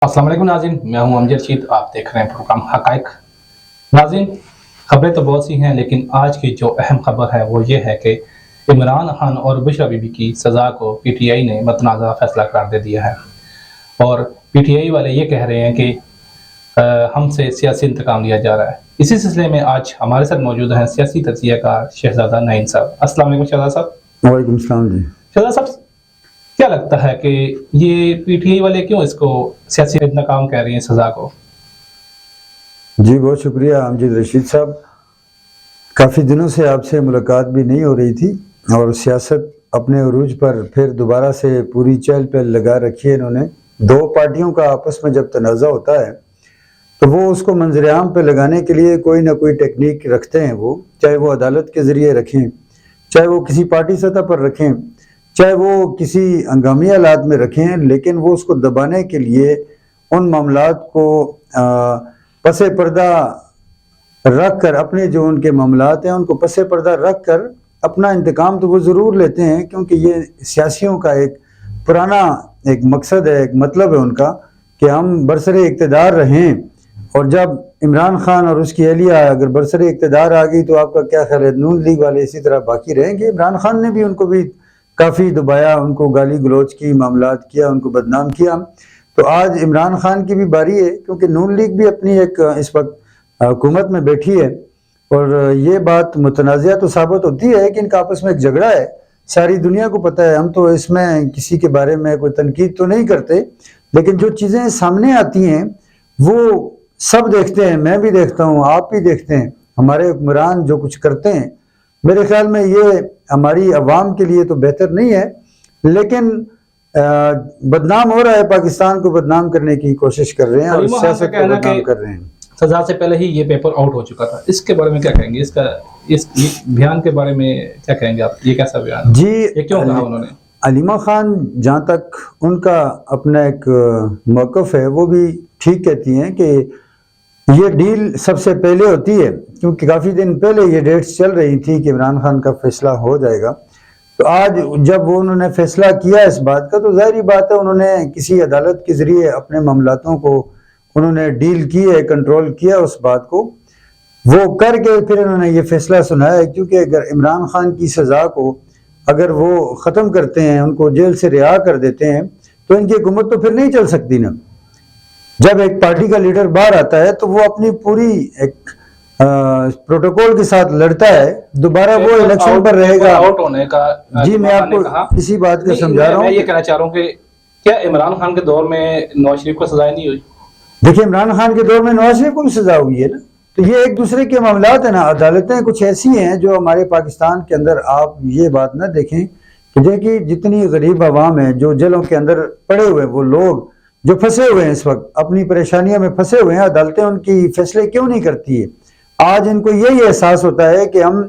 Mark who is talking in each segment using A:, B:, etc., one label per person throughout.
A: अस्सलाम वालेकुम नाज़रीन, मैं हूं अमजद रशीद। आप देख रहे हैं प्रोग्राम हक़ाइक़। नाज़रीन, खबरें तो बहुत सी हैं, लेकिन आज की जो अहम खबर है वो ये है कि इमरान खान और बुशरा बीबी की सज़ा को पीटीआई ने मतनाज़ा फैसला करार दे दिया है। और पीटीआई वाले ये कह रहे हैं कि हमसे सियासी इंतकाम लिया जा रहा है। इसी सिलसिले में आज हमारे साथ मौजूद हैं सियासी तज्ज़ियाकार शहज़ादा नईम साहब। अस्सलाम वालेकुम शहज़ादा साहब।
B: वालेकुम सलाम जी।
A: शहज़ादा साहब, क्या लगता है कि ये पीटीआई वाले क्यों इसको सियासी इंतकाम कह रही हैं सज़ा को?
B: जी बहुत शुक्रिया अमजद रशीद साहब। काफ़ी दिनों से आपसे मुलाकात भी नहीं हो रही थी और सियासत अपने उरूज पर फिर दोबारा से पूरी चहल पहल लगा रखी है इन्होंने। दो पार्टियों का आपस में जब तनाज़ा होता है तो वो उसको मंजर-ए-आम पे लगाने के लिए कोई ना कोई टेक्निक रखते हैं, वो चाहे वो अदालत के ज़रिए रखें, चाहे वो किसी पार्टी सतह पर रखें, चाहे वो किसी हंगामी हालात में रखें, लेकिन वो उसको दबाने के लिए उन मामलात को पसे पर्दा रख कर, अपने जो उनके मामलात हैं उनको पसे पर्दा रख कर अपना इंतकाम तो वो ज़रूर लेते हैं, क्योंकि ये सियासियों का एक पुराना एक मकसद है, एक मतलब है उनका कि हम बरसरे इक़्तिदार रहें। और जब इमरान खान और उसकी अहलिया अगर बरसरे इक़्तिदार आ गई तो आपका क्या ख्याल है, नून लीग वाले इसी तरह बाकी रहेंगे? इमरान खान ने भी उनको भी काफ़ी दबाया, उनको गाली गलौज की, मामलात किया, उनको बदनाम किया। तो आज इमरान खान की भी बारी है, क्योंकि नून लीग भी अपनी एक इस वक्त हुकूमत में बैठी है और ये बात मुतनाज़िया तो साबित होती है कि इनका आपस में एक झगड़ा है, सारी दुनिया को पता है। हम तो इसमें किसी के बारे में कोई तनकीद तो नहीं करते, लेकिन जो चीज़ें सामने आती हैं वो सब देखते हैं, मैं भी देखता हूँ, आप भी देखते हैं। हमारे हुक्मरान जो कुछ करते हैं, मेरे ख्याल में ये हमारी अवाम के लिए तो बेहतर नहीं है, लेकिन बदनाम हो रहा है, पाकिस्तान को बदनाम करने की कोशिश कर रहे हैं और सियासत को बदनाम कर रहे हैं।
A: सजा से पहले ही ये पेपर आउट हो चुका था, इसके बारे में क्या कहेंगे? इस बयान के बारे में क्या कहेंगे आप? ये कैसा बयान
B: जी,
A: ये क्यों कहा उन्होंने?
B: अलीमा खान जहाँ तक उनका अपना एक मौक़िफ़ है वो भी ठीक कहती हैं कि ये डील सबसे पहले होती है, क्योंकि काफ़ी दिन पहले ये डेट्स चल रही थी कि इमरान खान का फैसला हो जाएगा। तो आज जब वो उन्होंने फैसला किया इस बात का, तो ज़ाहिर बात है उन्होंने किसी अदालत के ज़रिए अपने मामलातों को उन्होंने डील की है, कंट्रोल किया उस बात को, वो करके फिर उन्होंने ये फैसला सुनाया है। क्योंकि अगर इमरान खान की सज़ा को अगर वो ख़त्म करते हैं, उनको जेल से रिहा कर देते हैं, तो इनकी हुकूमत तो फिर नहीं चल सकती ना। जब एक पार्टी का लीडर बाहर आता है तो वो अपनी पूरी एक प्रोटोकॉल के साथ लड़ता है, दोबारा वो इलेक्शन पर रहेगा।
A: आउट होने का
B: जी, मैं आपको इसी बात को समझा रहा हूँ।
A: मैं ये कहना चाह रहा हूँ कि क्या इमरान खान के दौर में नवाज शरीफ को सजा नहीं हुई?
B: देखिए, इमरान खान के दौर में नवाज शरीफ को भी सजा हुई है ना। तो ये एक दूसरे के मामलात है ना। अदालतें कुछ ऐसी हैं जो हमारे पाकिस्तान के अंदर, आप ये बात ना देखें कि देखिए जितनी गरीब आवाम है जो जेलों के अंदर पड़े हुए, वो लोग जो फंसे हुए हैं इस वक्त अपनी परेशानियों में फंसे हुए हैं, अदालतें उनकी फैसले क्यों नहीं करती है? आज इनको यही एहसास होता है कि हम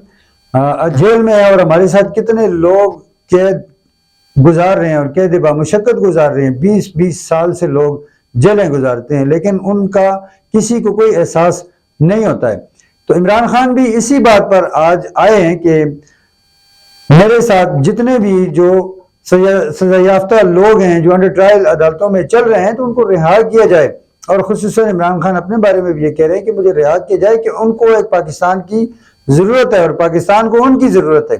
B: जेल में हैं और हमारे साथ कितने लोग कैद गुजार रहे हैं और कैद बामुशक्कत गुजार रहे हैं। 20-20 साल से लोग जेलें गुजारते हैं, लेकिन उनका किसी को कोई एहसास नहीं होता है। तो इमरान खान भी इसी बात पर आज आए हैं कि मेरे साथ जितने भी जो सजा याफ्ता लोग हैं जो अंडर ट्रायल अदालतों में चल रहे हैं, तो उनको रिहा किया जाए। और खुसूसन इमरान खान अपने बारे में भी ये कह रहे हैं कि मुझे रिहा किया जाए, कि उनको एक पाकिस्तान की ज़रूरत है और पाकिस्तान को उनकी ज़रूरत है।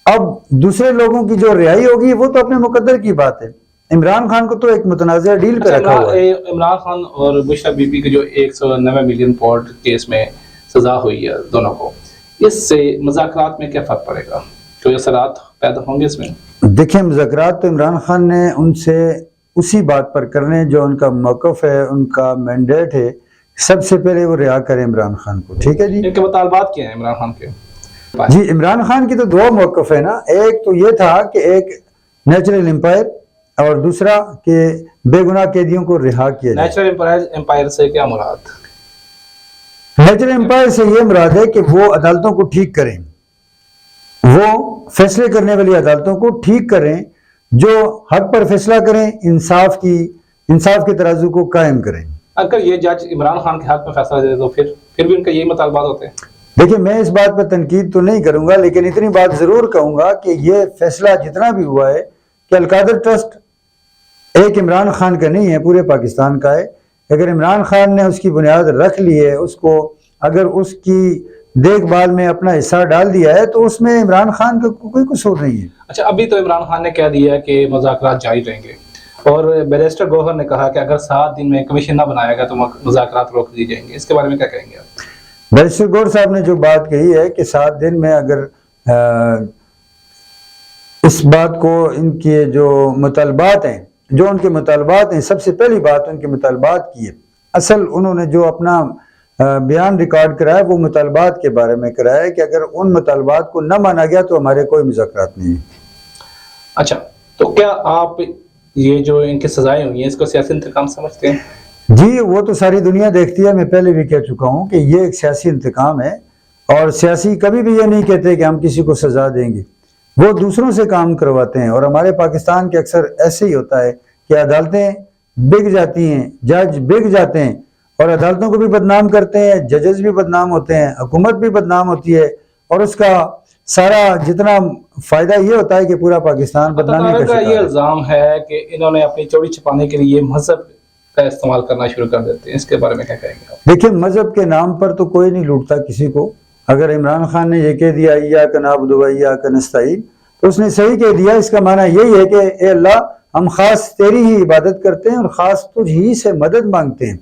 B: अब दूसरे लोगों की जो रिहाई होगी वो तो अपने मुकद्दर की बात है। इमरान खान को तो एक मुतनाज़िया डील पे रखा हुआ है।
A: इमरान खान और बुशरा बीबी के जो 190 मिलियन पाउंड केस में सजा हुई है दोनों को, इससे मुज़ाकरात में क्या फ़र्क पड़ेगा? कोई असरात पैदा होंगे इसमें?
B: देखिए, मुज़ाकरात तो इमरान खान ने उनसे उसी बात पर करने जो उनका मौक़िफ़ है, उनका मैंडेट है। सबसे पहले वो रिहा करें इमरान खान को, ठीक है जी।
A: इनके मुतालबात क्या हैं इमरान खान के?
B: जी, इमरान खान की तो दो मौक़िफ़ है ना। एक तो ये था कि एक नेचुरल एम्पायर और दूसरा कि बेगुनाह कैदियों को रिहा किया जाए।
A: नेचुरल एम्पायर से क्या मुराद?
B: नेचुरल एम्पायर से ये मुराद है कि वो अदालतों को ठीक करें, वो फैसले करने वाली अदालतों को ठीक करें, जो हक पर फैसला करें, इंसाफ के तराजू को कायम करें।
A: अगर ये जज इमरान खान के हक में फैसला दे तो फिर भी उनका यही मुतालबात होते हैं।
B: देखिए, मैं इस बात पर तनकीद तो नहीं करूंगा, लेकिन इतनी बात जरूर कहूंगा कि ये फैसला जितना भी हुआ है कि अलकादर ट्रस्ट ایک عمران خان کا نہیں ہے، پورے پاکستان کا ہے۔ اگر عمران خان نے اس کی بنیاد رکھ لی ہے، اس کو اگر اس کی دیکھ بھال میں اپنا حصہ ڈال دیا ہے تو اس میں عمران خان کا کوئی قصور نہیں ہے۔
A: اچھا، ابھی تو عمران خان نے کہہ دیا ہے کہ مذاکرات جاری رہیں گے، اور بیرسٹر گوہر نے کہا کہ اگر 7 دن میں کمیشن نہ بنایا گا تو مذاکرات روک دی جائیں گے۔ اس کے بارے میں کیا کہیں گے آپ؟
B: بیرسٹر گوہر صاحب نے جو بات کہی ہے کہ 7 دن میں اگر اس بات کو، ان کے جو مطالبات ہیں، جو ان کے مطالبات ہیں، سب سے پہلی بات ان کے مطالبات کی ہے۔ اصل انہوں نے جو اپنا بیان ریکارڈ کرایا وہ مطالبات کے بارے میں کرایا ہے کہ اگر ان مطالبات کو نہ مانا گیا تو ہمارے کوئی مذاکرات نہیں ہے۔
A: اچھا، تو کیا آپ یہ جو ان کی سزائیں ہوئی ہیں اس کو سیاسی انتقام سمجھتے ہیں؟
B: جی، وہ تو ساری دنیا دیکھتی ہے، میں پہلے بھی کہہ چکا ہوں کہ یہ ایک سیاسی انتقام ہے، اور سیاسی کبھی بھی یہ نہیں کہتے کہ ہم کسی کو سزا دیں گے، وہ دوسروں سے کام کرواتے ہیں۔ اور ہمارے پاکستان کے اکثر ایسے ہی ہوتا ہے کہ عدالتیں بک جاتی ہیں، جج بک جاتے ہیں، اور عدالتوں کو بھی بدنام کرتے ہیں، ججز بھی بدنام ہوتے ہیں، حکومت بھی بدنام ہوتی ہے، اور اس کا سارا جتنا فائدہ یہ ہوتا ہے کہ پورا پاکستان بدنامی کا
A: کا
B: شکار
A: یہ
B: ہے۔
A: الزام ہے کہ انہوں نے اپنی چوری چھپانے کے لیے مذہب کا استعمال کرنا شروع کر دیتے ہیں۔ اس کے بارے میں کیا کہیں گے آپ؟
B: دیکھیں، مذہب کے نام پر تو کوئی نہیں لوٹتا کسی کو۔ اگر عمران خان نے یہ کہہ دیا ایاک نعبد و ایاک نستعین، تو اس نے صحیح کہہ دیا۔ اس کا معنی یہی ہے کہ اے اللہ، ہم خاص تیری ہی عبادت کرتے ہیں اور خاص تجھ ہی سے مدد مانگتے ہیں۔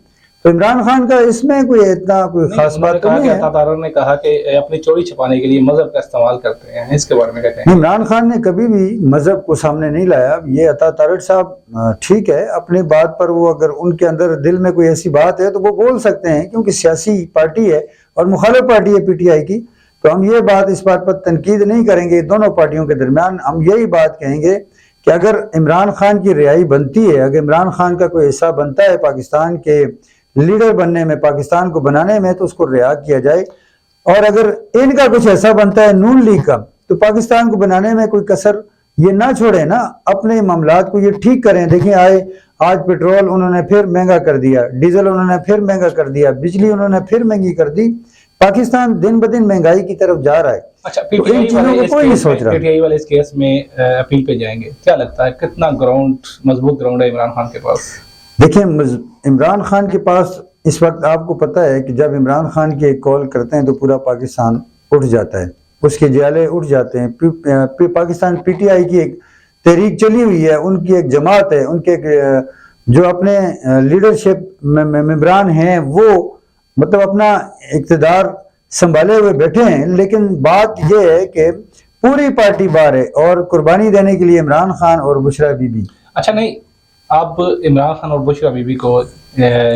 B: تو عمران خان کا اس میں کوئی اتنا کوئی خاص بات تو نہیں ہے۔
A: عطا تارر نے کہا کہ اپنی چوری چھپانے کے لیے مذہب کا استعمال کرتے ہیں، اس کے بارے میں کیا کہیں گے؟
B: عمران خان نے کبھی بھی مذہب کو سامنے نہیں لایا۔ یہ عطا تارر صاحب ٹھیک ہے، اپنی بات پر وہ اگر ان کے اندر دل میں کوئی ایسی بات ہے تو وہ بول سکتے ہیں، کیونکہ سیاسی پارٹی ہے اور مخالف پارٹی ہے PTI کی، تو ہم یہ بات اس بات پر تنقید نہیں کریں گے دونوں پارٹیوں کے درمیان۔ ہم یہی بات کہیں گے کہ اگر عمران خان کی رہائی بنتی ہے، اگر عمران خان کا کوئی حصہ بنتا ہے پاکستان کے لیڈر بننے میں، پاکستان کو بنانے میں، تو اس کو رہا کیا جائے۔ اور اگر ان کا کچھ ایسا بنتا ہے نون لیگ کا، تو پاکستان کو بنانے میں کوئی کسر یہ نہ چھوڑے نا، اپنے معاملات کو یہ ٹھیک کریں۔ دیکھیں، آج پیٹرول انہوں نے پھر مہنگا کر دیا، ڈیزل انہوں نے پھر مہنگا کر دیا، بجلی انہوں نے پھر مہنگی کر دی۔ پاکستان دن بدن مہنگائی کی طرف جا رہا ہے۔
A: اچھا،
B: تو ان چیزوں کو کوئی نہیں سوچ رہا۔
A: PTI والے اس کیس میں اپیل پہ جائیں گے، کیا لگتا ہے کتنا مضبوط گراؤنڈ ہے عمران خان کے پاس؟
B: دیکھیں، عمران خان کے پاس اس وقت آپ کو پتہ ہے کہ جب عمران خان کی ایک کال کرتے ہیں تو پورا پاکستان اٹھ جاتا ہے، اس کے جالے اٹھ جاتے ہیں۔ پاکستان PTI کی ایک تحریک چلی ہوئی ہے، ان کی ایک جماعت ہے، ان کے جو اپنے لیڈرشپ ممبران ہیں وہ مطلب اپنا اقتدار سنبھالے ہوئے بیٹھے ہیں، لیکن بات یہ ہے کہ پوری پارٹی باہر ہے اور قربانی دینے کے لیے عمران خان اور بشرا بی بی۔
A: اچھا، نہیں، اب عمران خان اور بشرا بی بی کو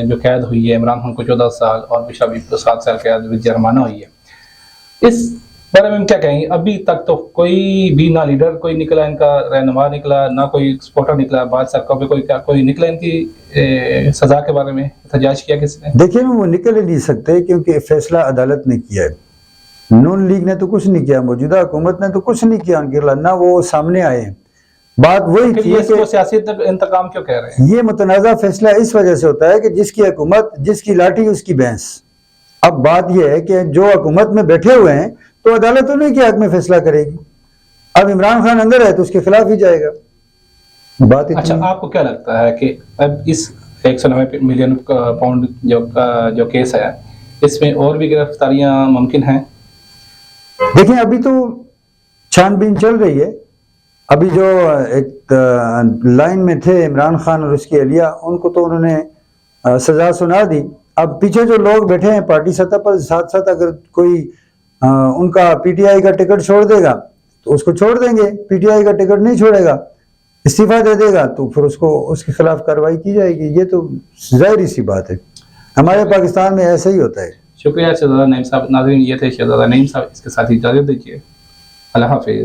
A: جو قید ہوئی ہے، عمران خان کو 14 سال اور بشرا بی بی کو 7 سال قید جرمانہ ہوئی ہے، اس بارے میں ہم کیا کہیں گے؟ ابھی تک تو کوئی بھی نہ لیڈر کوئی نکلا، ان کا رہنما نکلا، نہ کوئی سپورٹر نکلا، بعد سرکار پہ کوئی نکلا ان کی سزا کے بارے میں احتجاج کیا کسی نے؟
B: دیکھیں، وہ نکل ہی نہیں سکتے کیونکہ فیصلہ عدالت نے کیا ہے۔ نون لیگ نے تو کچھ نہیں کیا، موجودہ حکومت نے تو کچھ نہیں کیا ان کے خلاف، نہ وہ سامنے آئے ہیں۔ بات وہی تھی
A: اس کو سیاسی انتقام کیوں کہہ رہے ہیں؟
B: یہ متنازع فیصلہ اس وجہ سے ہوتا ہے کہ جس کی حکومت، جس کی لاٹھی اس کی بھینس۔ اب بات یہ ہے کہ جو حکومت میں بیٹھے ہوئے ہیں تو عدالت انہیں کے حق میں فیصلہ کرے گی۔ اب عمران خان اندر ہے تو اس کے خلاف ہی جائے گا۔ بات اتنی۔
A: اچھا، آپ کو کیا لگتا ہے کہ اب اس 190 ملین پاؤنڈ جو کیس ہے، اس میں اور بھی گرفتاریاں ممکن ہیں؟
B: دیکھیں، ابھی تو چھان بین چل رہی ہے۔ ابھی جو ایک لائن میں تھے عمران خان اور اس کی اہلیہ، ان کو تو انہوں نے سزا سنا دی۔ اب پیچھے جو لوگ بیٹھے ہیں پارٹی سطح پر، ساتھ ساتھ اگر کوئی ان کا PTI کا ٹکٹ چھوڑ دے گا تو اس کو چھوڑ دیں گے، PTI کا ٹکٹ نہیں چھوڑے گا، استعفیٰ دے دے گا تو پھر اس کے خلاف کارروائی کی جائے گی۔ یہ تو ظاہری سی بات ہے، ہمارے پاکستان میں ایسا ہی ہوتا ہے۔
A: شکریہ شہزادہ نعیم صاحب۔ ناظرین، یہ تھے شہزادہ نعیم صاحب، اس کے ساتھ اجازت دیجیے، اللہ حافظ۔